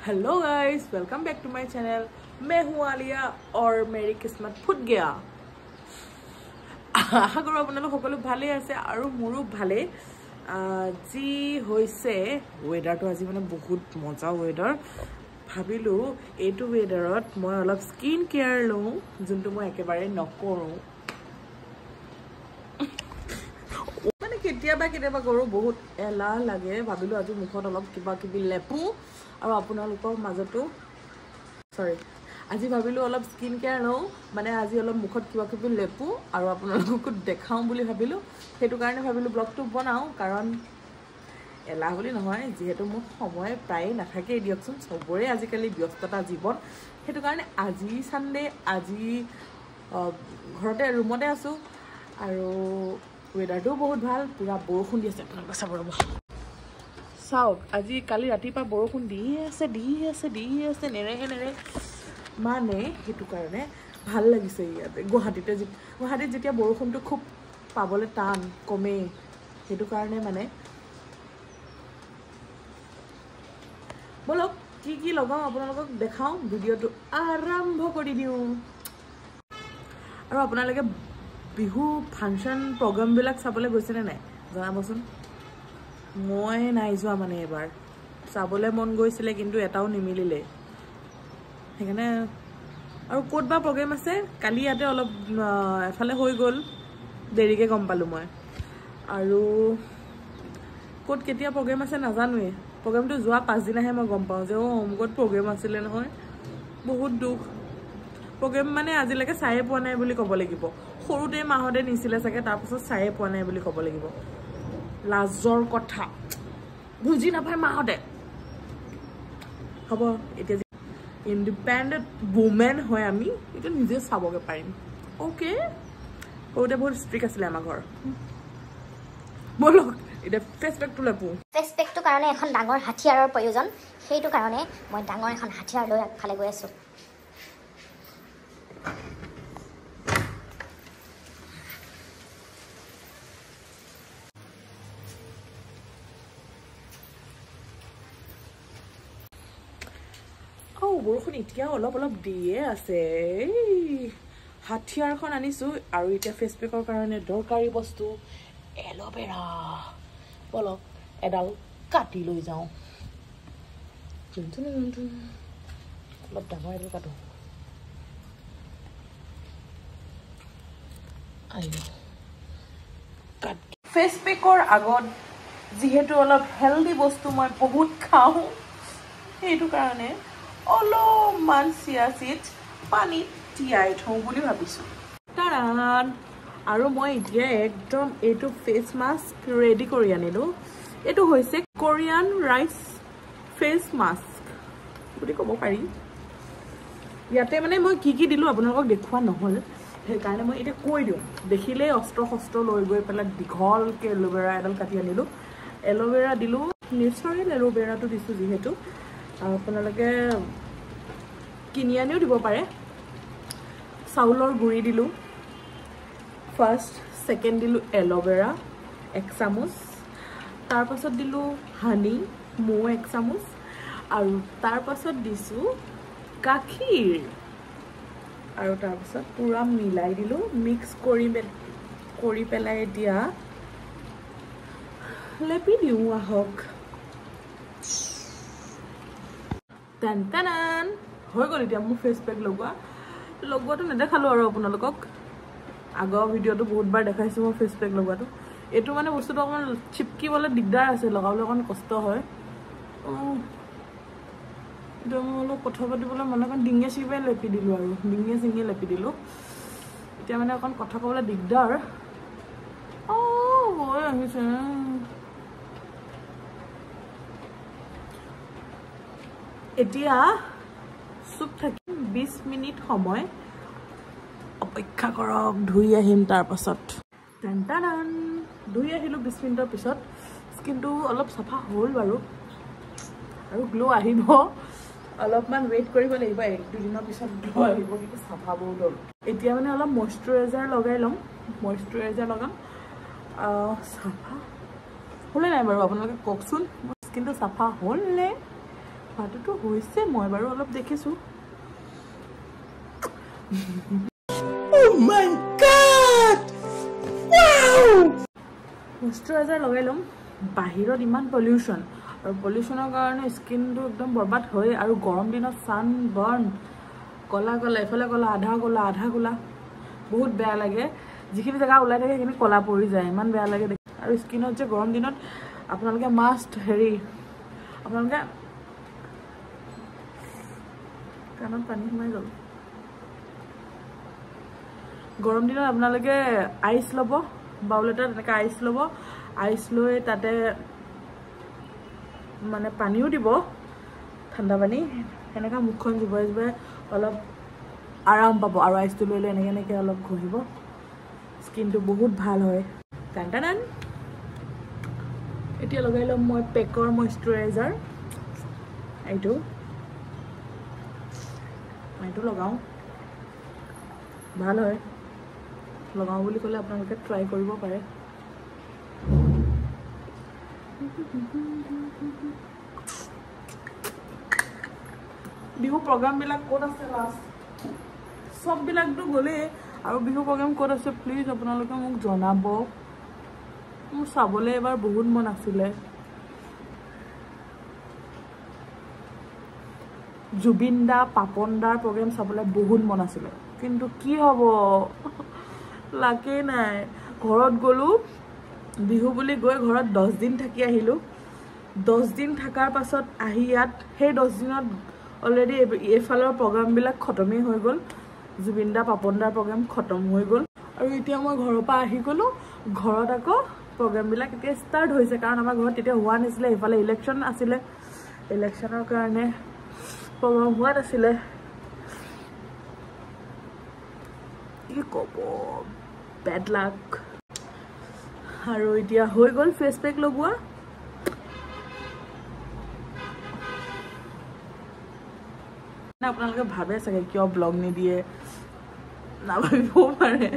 Hello guys, welcome back to my channel. मैं हूँ आलिया और मेरी किस्मत फुट गया। आशा करूँ আপোনালোক সকলো ভালে আছে আৰু মোৰো ভালে। যি হৈছে ওয়েদাৰটো আজি মানে বহুত মজা ওয়েদাৰ। ভাবিলো এইটো ওয়েদাৰত মই অলপ স্কিন কেয়াৰ লওঁ, যোনটো মই একেবাৰে নকৰোঁ। মানে কেতিয়াবা কৰো, বহুত এলাহ লাগে। ভাবিলো আজি মুখত অলপ কিবা কিবি লেপো আৰু আপোনালোকৰ মাজতো আজি ভাবিলো অলপ স্কিন কেয়াৰ লওঁ, মানে আজি অলপ মুখত কিবা কিবি লেপো আৰু আপোনালোককো দেখাওঁ বুলি ভাবিলো। সেইটো কাৰণে ভাবিলো ব্লগটো বনাওঁ, কাৰণ এলাহ বুলি নহয়, যিহেতু মোৰ সময় প্ৰায় নাথাকেই দিয়কচোন। চবৰে আজিকালি ব্যস্ততা জীৱন। সেইটো কাৰণে আজি সানডে, আজি ঘৰতে ৰুমতে আছোঁ আৰু ওয়েদাৰটোও বহুত ভাল। পুৰা বৰষুণ দি আছে, আপোনালোকে চাব ৰ'ব। চাওক, আজি কালি ৰাতিপুৱা বৰষুণ দি আছে নেৰে মানে সেইটো কাৰণে ভাল লাগিছে। ইয়াতে গুৱাহাটীত যেতিয়া বৰষুণটো খুব পাবলৈ টান, কমেই। সেইটো কাৰণে মানে বলক কি লগাওঁ আপোনালোকক দেখাওঁ, ভিডিঅ'টো আৰম্ভ কৰি দিওঁ। আৰু আপোনালোকে বিহু ফাংচন প্ৰগ্ৰামবিলাক চাবলৈ গৈছেনে নাই জনাবচোন। মই নাই যোৱা, মানে এবাৰ চাবলৈ মন গৈছিলে কিন্তু এটাও নিমিলিলে। সেইকাৰণে আৰু ক'ত বা প্ৰগ্ৰেম আছে, কালি ইয়াতে অলপ এফালে হৈ গ'ল, দেৰিকৈ গম পালোঁ মই। আৰু ক'ত কেতিয়া প্ৰগ্ৰেম আছে নাজানোৱে। প্ৰগ্ৰেমটো যোৱা পাছদিনাহে মই গম পাওঁ যে অমুকত প্ৰগ্ৰেম আছিলে নহয়। বহুত দুখ। প্ৰগ্ৰেম মানে আজিলৈকে চায়ে পোৱা নাই বুলি ক'ব লাগিব। সৰুতে মাহঁতে নিছিলে চাগে, তাৰপাছত চায়ে পোৱা নাই বুলি ক'ব লাগিব। লাজৰ কথা, বুজি নাপায় মাহঁতে। হ'ব, এতিয়া ইণ্ডিপেণ্ডেণ্ট ৱুমেন হয় আমি, এতিয়া নিজে চাবগৈ পাৰিম। অ'কে, সৰুতে বহুত ষ্ট্ৰিক্ট আছিলে আমাৰ ঘৰ। বলক এতিয়া ফেচ পেকটো লেপো। ফেচ পেকটোৰ কাৰণে এখন ডাঙৰ হাথিয়াৰৰ প্ৰয়োজন। সেইটো কাৰণে মই ডাঙৰ এখন হাথিয়াৰ লৈ আগফালে গৈ আছোঁ। বৰষুণ এতিয়া অলপ দিয়ে আছে। হাথিয়াৰখন আনিছোঁ আৰু এতিয়া ফেচ পেকৰ কাৰণে দৰকাৰী বস্তু এল'ভেৰা। বলক এডাল কাটি লৈ যাওঁ। অলপ ডাঙৰ এডাল কাটো। ফেচ পেকৰ আগত যিহেতু অলপ হেল্ডি বস্তু মই বহুত খাওঁ, সেইটো কাৰণে অলপমান চিয়া চিডছ পানীত তিয়াই থওঁ বুলি ভাবিছোঁ। তাৰান! আৰু মই এতিয়া একদম এইটো ফেচ মাস্ক ৰেডি কৰি আনিলোঁ। এইটো হৈছে কোৰিয়ান ৰাইচ ফেচ মাস্ক বুলি ক'ব পাৰি। ইয়াতে মানে মই কি দিলোঁ আপোনালোকক দেখুওৱা নহ'ল, সেইকাৰণে মই এতিয়া কৈ দিওঁ। দেখিলেই অস্ত্ৰ লৈ গৈ পেলাই দীঘলকৈ এল'ভেৰা এডাল কাটি আনিলোঁ। এল'ভেৰা দিলোঁ, নেচাৰেল এল'ভেৰাটো দিছোঁ যিহেতু। আপোনালোকে কিনি আনিও দিব পাৰে। চাউলৰ গুড়ি দিলোঁ ফাৰ্ষ্ট, ছেকেণ্ড দিলোঁ এল'ভেৰা 1 চামুচ, তাৰপাছত দিলোঁ হানি মৌ 1 চামুচ, আৰু তাৰপাছত দিছোঁ গাখীৰ, আৰু তাৰপাছত পূৰা মিলাই দিলোঁ। মিক্স কৰি পেলাই এতিয়া লেপি দিওঁ। আহক, টেন হৈ গ'ল এতিয়া মোৰ ফেচ পেক লগোৱাটো নেদেখালোঁ আৰু আপোনালোকক। আগৰ ভিডিঅ'টো বহুতবাৰ দেখাইছোঁ মই ফেচ পেক লগোৱাটো। এইটো মানে বস্তুটো অকণমান চিপকিবলৈ দিগদাৰ আছে, লগাবলৈ অকণমান কষ্ট হয়। এতিয়া মই অলপ কথা পাতিবলৈ মানে অকণ ডিঙিয়ে চিঙিয়ে লেপি দিলোঁ আৰু ডিঙিয়ে লেপি দিলোঁ। এতিয়া মানে অকণ কথা ক'বলৈ দিগদাৰ। হৈ আহিছে। এতিয়া চুপ থাকি 20 মিনিট সময় অপেক্ষা কৰক, ধুই আহিম। তাৰপাছত ধুই আহিলোঁ 20 মিনিটৰ পিছত। স্কিনটো অলপ চাফা হ'ল বাৰু, আৰু গ্ল' আহিব। অলপমান ৱেইট কৰিব লাগিব, 1-2 দিনৰ পিছত গ্ল' আহিব, কিন্তু চাফা বহুত হ'ল। এতিয়া মানে অলপ মইশ্চাৰাইজাৰ লগাই ল'ম। মইশ্চাৰাইজাৰ লগাম। চাফা হ'লে নাই বাৰু আপোনালোকে কওকচোন, মোৰ স্কিনটো চাফা হ'ল নে হোৱাটোতো হৈছে মই বাৰু অলপ দেখিছোঁ Oh my god! Wow! Moisturiser লগাই ল'ম বাহিৰত ইমান পলিউশ্যন আৰু পলিউশ্যনৰ কাৰণে স্কিনটো একদম বৰবাদ হয় আৰু গৰম দিনত ছানবাৰ্ণ কলা কলা এফালে কলা আধা কলা বহুত বেয়া লাগে যিখিনি জেগা ওলাই থাকে সেইখিনি কলা পৰি যায় ইমান বেয়া লাগে আৰু স্কিনত যে গৰম দিনত আপোনালোকে মাষ্ট আপোনালোকে কাণত পানী সোমাই গ'ল গৰম দিনত আপোনালোকে আইচ ল'ব বাউল এটাত এনেকৈ আইচ ল'ব আইচ লৈ তাতে মানে পানীও দিব ঠাণ্ডা পানী এনেকৈ মুখখন জুবাই অলপ আৰাম পাব আৰু আইচটো লৈ এনেকৈ অলপ ঘঁহিব স্কিনটো বহুত ভাল হয় টান এতিয়া লগাই ল'ম মই পেকৰ মইশ্চাৰাইজাৰ এইটো লগাওঁ ভাল হয় লগাওঁ বুলি ক'লে আপোনালোকে ট্ৰাই কৰিব পাৰে বিহু প্ৰগ্ৰামবিলাক ক'ত আছে লাষ্ট চববিলাকতো গ'লেই আৰু বিহু প্ৰগ্ৰাম ক'ত আছে প্লিজ আপোনালোকে মোক জনাব মোৰ চাবলৈ এবাৰ বহুত মন আছিলে জুবিন দা পাপন দাৰ প্ৰগ্ৰেম চাবলৈ বহুত মন আছিলে কিন্তু কি হ'ব লাকেই নাই ঘৰত গ'লোঁ বিহু বুলি গৈ ঘৰত 10 দিন থাকি আহিলোঁ 10 দিন থকাৰ পাছত আহি ইয়াত সেই 10 দিনত অলৰেডি এইফালৰ প্ৰগ্ৰামবিলাক খতমেই হৈ গ'ল জুবিন দা পাপন দাৰ প্ৰগ্ৰেম খতম হৈ গ'ল আৰু এতিয়া মই ঘৰৰ পৰা আহি গ'লোঁ ঘৰত আকৌ প্ৰগ্ৰেমবিলাক এতিয়া ষ্টাৰ্ট হৈছে কাৰণ আমাৰ ঘৰত তেতিয়া হোৱা নাছিলে এইফালে ইলেকশ্যন আছিলে ইলেকশ্যনৰ কাৰণে প্ৰগ্ৰাম হোৱা নাছিলে কি ক'ব বেড লাক আৰু এতিয়া হৈ গ'ল ফেচ পেক লগোৱা আপোনালোকে ভাবে চাগে কিয় ব্লগ নিদিয়ে নাভাবিবও পাৰে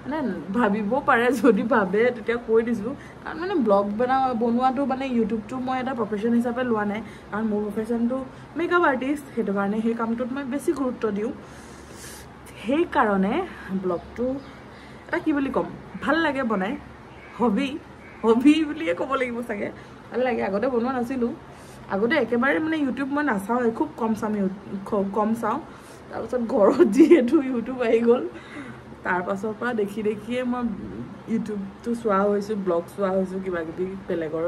মানে ভাবিবও পাৰে যদি ভাবে তেতিয়া কৈ দিছোঁ কাৰণ মানে ব্লগ বনোৱাটো মানে ইউটিউবটো মই এটা প্ৰফেশ্যন হিচাপে লোৱা নাই কাৰণ মোৰ প্ৰফেশ্যনটো মেকআপ আৰ্টিষ্ট সেইটো কাৰণে সেই কামটোত মই বেছি গুৰুত্ব দিওঁ সেইকাৰণে ব্লগটো এটা কি বুলি ক'ম ভাল লাগে বনাই হবি বুলিয়ে ক'ব লাগিব চাগে ভাল লাগে আগতে বনোৱা নাছিলোঁ আগতে একেবাৰে মানে ইউটিউব মই নাচাওঁ খুব কম চাওঁ তাৰপিছত ঘৰত যিহেতু ইউটিউব আহি গ'ল তাৰপাছৰ পৰা দেখিয়ে মই ইউটিউবটো চোৱা হৈছোঁ ব্লগ চোৱা হৈছোঁ কিবাকিবি বেলেগৰ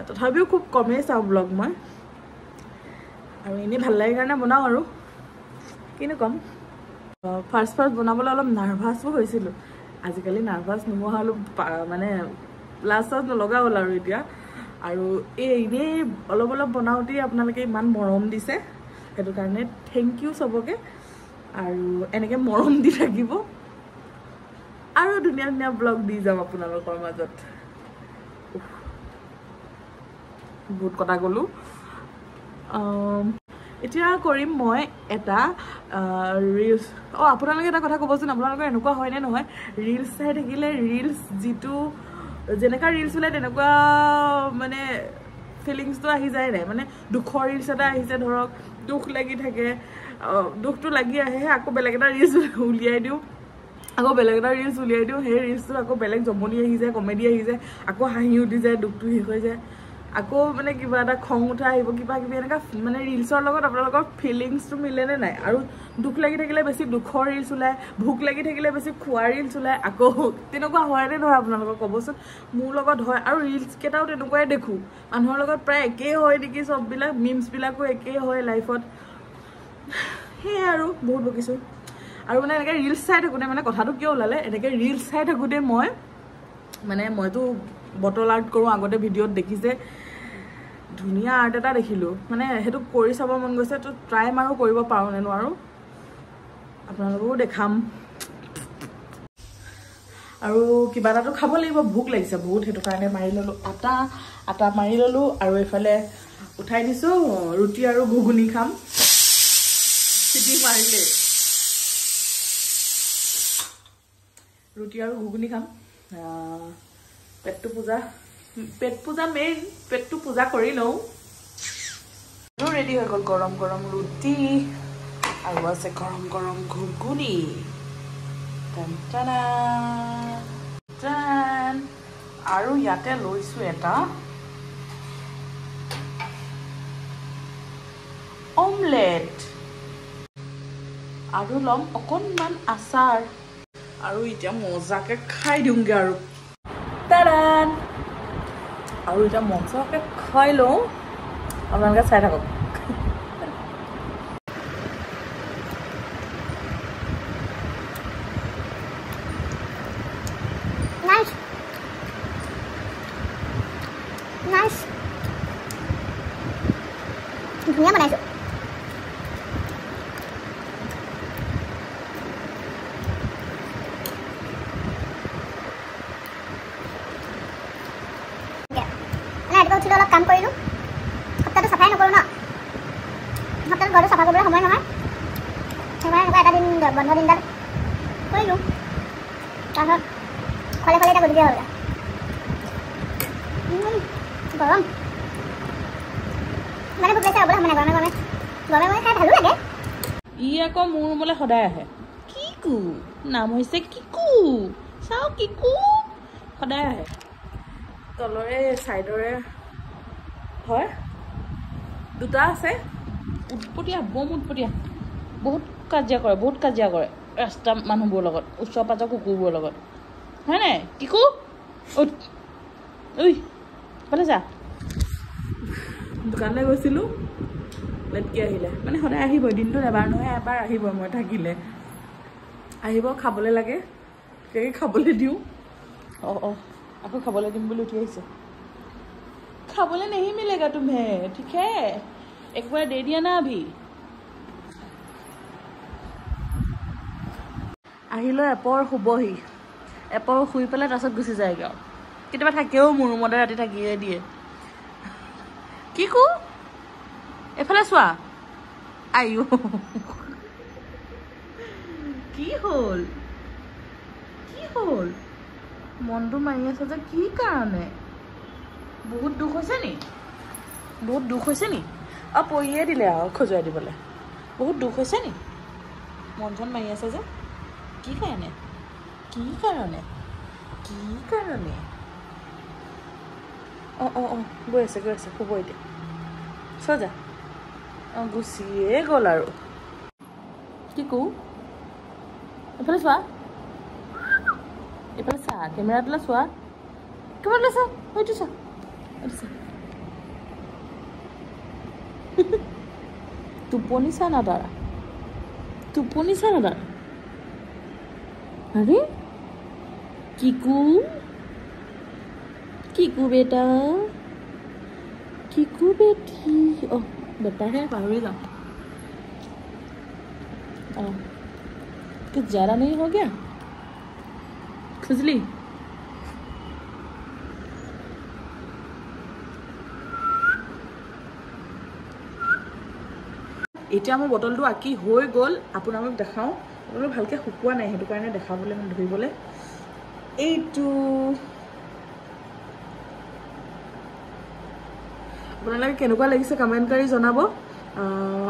তথাপিও খুব কমেই চাওঁ ব্লগ মই আৰু এনেই ভাল লাগে কাৰণে বনাওঁ আৰু কিনো ক'ম ফাৰ্ষ্ট বনাবলৈ অলপ নাৰ্ভাছো হৈছিলোঁ আজিকালি নাৰ্ভাছ নোহোৱা হ'লোঁ মানে লাষ্ট নলগা হ'ল আৰু এতিয়া আৰু এনেই অলপ বনাওঁতেই আপোনালোকে ইমান মৰম দিছে সেইটো কাৰণে থেংক ইউ চবকে আৰু এনেকৈ মৰম দি থাকিব আৰু ধুনীয়া ব্লগ দি যাম আপোনালোকৰ মাজত বহুত কথা ক'লোঁ এতিয়া কৰিম মই এটা ৰিলছ আপোনালোকে এটা কথা ক'বচোন আপোনালোকৰ এনেকুৱা হয়নে নহয় ৰিলছ চাই থাকিলে ৰিলছ যিটো যেনেকুৱা ৰিলছ ওলাই তেনেকুৱা মানে ফিলিংছটো আহি যায় নাই মানে দুখৰ ৰিলছ এটা আহিছে ধৰক দুখ লাগি থাকে দুখটো লাগি আহে আকৌ বেলেগ এটা ৰিলছ উলিয়াই দিওঁ সেই ৰিলছটোত আকৌ বেলেগ জমনি আহি যায় কমেডি আহি যায় আকৌ হাঁহি উঠি যায় দুখটো শেষ হৈ যায় আকৌ মানে কিবা এটা খং উঠা আহিব কিবাকিবি এনেকুৱা মানে ৰিলছৰ লগত আপোনালোকৰ ফিলিংছটো মিলেনে নাই আৰু দুখ লাগি থাকিলে বেছি দুখৰ ৰিলছ ওলায় ভোক লাগি থাকিলে বেছি খোৱাৰ ৰিলছ ওলায় আকৌ তেনেকুৱা হয়নে নহয় আপোনালোকক ক'বচোন মোৰ লগত হয় আৰু ৰিলছকেইটাও তেনেকুৱাই দেখোঁ মানুহৰ লগত প্ৰায় একেই হয় নেকি চববিলাক মিমছবিলাকো একেই হয় লাইফত সেয়াই আৰু বহুত বকিছোঁ আৰু মানে এনেকৈ ৰিলছ চাই থাকোঁতে মানে কথাটো কিয় ওলালে এনেকৈ ৰিলছ চাই থাকোঁতে মইতো বটল আৰ্ট কৰোঁ আগতে ভিডিঅ'ত দেখিছে ধুনীয়া আৰ্ট এটা দেখিলোঁ মানে সেইটো কৰি চাব মন গৈছে তো ট্ৰাই মাৰো কৰিব পাৰোঁ নে নোৱাৰোঁ আপোনালোককো দেখাম আৰু কিবা এটাতো খাব লাগিব ভোক লাগিছে বহুত সেইটো কাৰণে মাৰি ল'লোঁ আটা মাৰি ল'লোঁ আৰু এইফালে উঠাই দিছোঁ ৰুটি আৰু ঘুগুনি খাম চিটি মাৰিলে ৰুটি আৰু ঘুগুনি খাম পেট পূজা মেইন পেটটো পূজা কৰি লওঁ ৰেডি হৈ গ'ল গৰম গৰম ৰুটি আৰু আছে গৰম গৰম ঘুগুনি আৰু ইয়াতে লৈছোঁ এটা অমলেট আৰু ল'ম অকণমান আচাৰ আৰু এতিয়া মজাকে খাই দিওঁগে আৰু টাৰান আৰু এতিয়া মজাকে খাই লওঁ আপোনালোকে চাই থাকক ধুনীয়া বনাইছোঁ ৰাতিপুৱা উঠিলোঁ অলপ কাম কৰিলোঁ সপ্তাহটো চাফাই নকৰোঁ ন সপ্তাহটো ঘৰটো চাফা কৰিবলৈ সময় নহয় সেইকাৰণে এনেকুৱা এটা দিন বন্ধ দিনডাল কৰিলোঁ তাৰপিছত খলে খলে এতিয়া গধূলি হ'ল গৰম মানে ভোক লাগিছে হ'বলৈ মানে গৰমে গৰমে গৰমে গৰমে খাই ভালো লাগে ই আকৌ মোৰ ৰুমলৈ সদায় আহে কিকু নাম হৈছে কিকু চাওঁ কিকু সদায় আহে তলৰে ছাইডৰে হয় দুটা আছে উৎপতীয়া বম উৎপতীয়া বহুত কাজিয়া কৰে ৰাস্তা মানুহবোৰৰ লগত ওচৰ পাজৰ কুকুৰবোৰৰ লগত হয় নাই কিকু ঐ ভালে যা দোকানলৈ গৈছিলোঁ লেটকি আহিলে মানে সদায় আহিবই দিনটোত এবাৰ নহয় এবাৰ আহিবই মই থাকিলে আহিব খাবলৈ লাগে সেই খাবলৈ দিওঁ আকৌ খাবলৈ দিম বুলি উঠি আহিছে খাবলৈ नहीं मिलेगा तुम्हें ठीक है एक बार दे दिया ना अभी আহিলে এপৰ শুবহি এপৰ শুই পেলাই তাৰপিছত গুচি যায়গৈ আৰু কেতিয়াবা থাকেও মোৰ ৰুমতে ৰাতি থাকিয়ে দিয়ে কিকু এফালে চোৱা আইও কি হ'ল মনটো মাৰি আছে যে কি কাৰণে বহুত দুখ হৈছে নি আৰু পৰিয়ে দিলে আৰু খজুৱাই দিবলৈ বহুত দুখ হৈছে নি মন চন মাৰি আছে যে কি কাৰণে গৈ আছে শুব এতিয়া চোৱা যা গুচিয়ে গ'ল আৰু কি কওঁ এইফালে চোৱা কেমেৰাটোলৈ চোৱা এইটো চা টোপনি চা না তাৰা আরে কিকু बेटा किकू बेटी बेटा है पाहुरी जाओ कुछ ज़्यादा नहीं हो गया खुजली এতিয়া মোৰ বটলটো আকি হৈ গ'ল আপোনালোকক দেখাওঁ অলপ ভালকৈ শুকোৱা নাই সেইটো কাৰণে দেখাবলৈ মানে ধৰিবলৈ এইটো আপোনালোকে কেনেকুৱা লাগিছে কমেণ্ট কৰি জনাব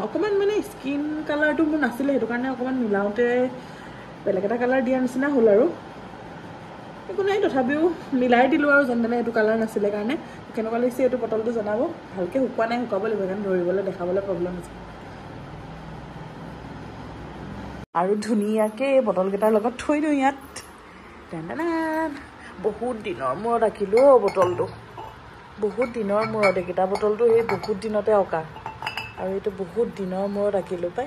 অকণমান মানে স্কিন কালাৰটো মোৰ নাছিলে সেইটো কাৰণে অকণমান মিলাওঁতে বেলেগ এটা কালাৰ দিয়া নিচিনা হ'ল আৰু একো নাই তথাপিও মিলাই দিলোঁ আৰু যেনে এইটো কালাৰ নাছিলে কাৰণে কেনেকুৱা লাগিছে এইটো বটলটো জনাব ভালকৈ শুকোৱা নাই শুকাব লাগিব কাৰণ ধৰিবলৈ দেখাবলৈ প্ৰব্লেম আছে আৰু ধুনীয়াকৈ এই বটলকেইটাৰ লগত থৈ দিওঁ ইয়াত বহুত দিনৰ মূৰত ৰাখিলোঁ বটলটো বহুত দিনৰ মূৰত এইকেইটা বটলটো সেই বহুত দিনতে অঁকা আৰু এইটো বহুত দিনৰ মূৰত ৰাখিলোঁ পাই